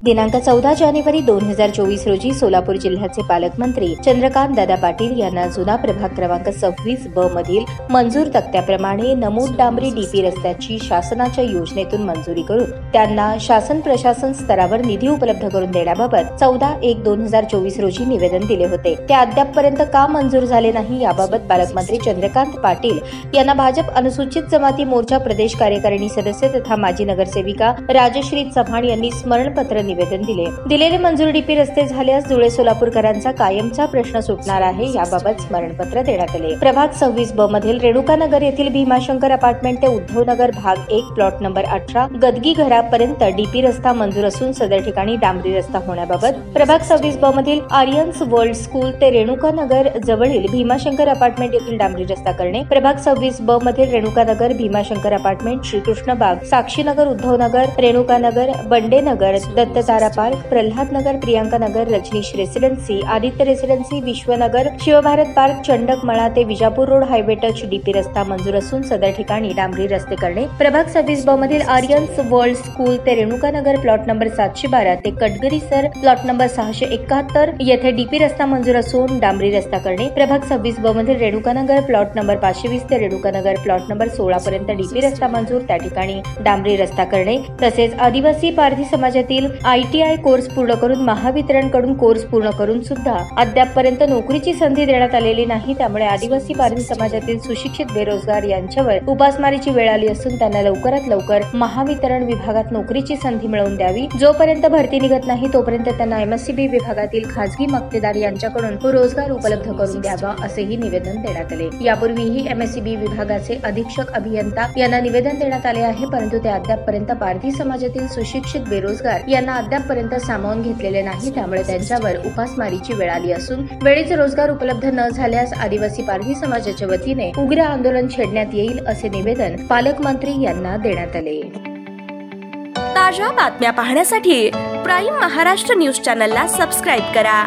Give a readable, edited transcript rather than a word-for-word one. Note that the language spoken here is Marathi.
दिनांक 14 जानेवारी 2024 रोजी सोलापूर जिल्ह्याचे पालकमंत्री चंद्रकांत दादा पाटील यांना जुना प्रभाग क्रमांक 26 ब मधील मंजूर तक्त्याप्रमाणे नमूद डांबरी डीपी रस्त्याची शासनाच्या योजनेतून मंजुरी करून त्यांना शासन प्रशासन स्तरावर निधी उपलब्ध करून देण्याबाबत 14/1/2024 रोजी निवेदन दिले होते। ते अद्यापपर्यंत का मंजूर झाले नाही याबाबत पालकमंत्री चंद्रकांत पाटील यांना भाजप अनुसूचित जमाती मोर्चा प्रदेश कार्यकारिणी सदस्य तथा माजी नगरसेविका राजश्री चव्हाण यांनी स्मरणपत्र निवेदन दिलेले मंजूर डीपी रस्ते झाल्यास धुळे सोलापूरकरांचा कायमचा प्रश्न सुटणार आहे याबाबत स्मरणपत्र देण्यात आले। प्रभाग 26 ब मधील रेणुकानगर येथील भीमाशंकर अपार्टमेंट ते उद्धवनगर भाग 1 प्लॉट नंबर 18 गदगी घरापर्यंत डीपी रस्ता मंजूर असून सदर ठिकाणी डांबरी रस्ता होण्याबाबत प्रभाग 26 ब मधील आर्यन्स वर्ल्ड स्कूल ते रेणुकानगर जवळील भीमाशंकर अपार्टमेंट येथील डांबरी रस्ता करणे, प्रभाग 26 ब मधील रेणुकानगर Bhimashankar apartment Shrikrishna Bagh Sakshinagar Uddhavnagar Renukanagar Bandenagar Dattatara park Pralhad Nagar Priyanka Nagar Rajnish residency Aditya residency Vishwanagar Shivbharat park Chandak Mala ते Vijapur road highway touch DP रस्ता मंजूर असून सदर ठिकाणी डांबरी रस्ते करणे, प्रभाग 26 ब मधील आर्यन्स वर्ल्ड स्कूल ते रेणुकानगर प्लॉट नंबर 712 ते कटगरी सर प्लॉट नंबर 671 येथे डीपी रस्ता मंजूर असून डांबरी रस्ता करणे, प्रभाग 26 ब मधील रेणुकानगर प्लॉट नंबर 520 ते रेणुकानगर प्लॉट नंबर 16 पर्यंत डीपी रस्ता मंजूर त्या ठिकाणी डांबरी रस्ता करणे, तसेच आदिवासी पारधी समाजातील ITI कोर्स पूर्ण करून महावितरण कडून कोर्स पूर्ण करून सुद्धा अद्यापपर्यंत नोकरीची संधी देण्यात आलेली नाही। त्यामुळे आदिवासी पारधी समाजातील सुशिक्षित बेरोजगार यांच्यावर उपासमारीची वेळ आली असून त्यांना लवकरात लवकर महावितरण विभागात नोकरीची संधी मिळवून द्यावी। जोपर्यंत भरती निघत नाही तोपर्यंत त्यांना MSCB विभागातील खासगी मक्तेदार यांच्याकडून रोजगार उपलब्ध करून द्यावा असेही निवेदन देण्यात आले। यापूर्वीही MSCB विभागाचे अधीक्षक अभियंता यांना निवेदन देण्यात आले आहे, परंतु ते अद्यापपर्यंत पारधी समाजातील सुशिक्षित बेरोजगार यांना अद्यापपर्यंत सामावून घेतलेले नाही। त्यामुळे त्यांच्यावर उपासमारीची वेळ आली असून वेळेचे रोजगार उपलब्ध न झाल्यास आदिवासी पारधी समाजाच्या वतीने उग्र आंदोलन छेडण्यात येईल असे निवेदन पालकमंत्री यांना देण्यात आले। ताज्या बातम्या पाहण्यासाठी प्राईम महाराष्ट्र न्यूज चॅनलला सबस्क्राईब करा।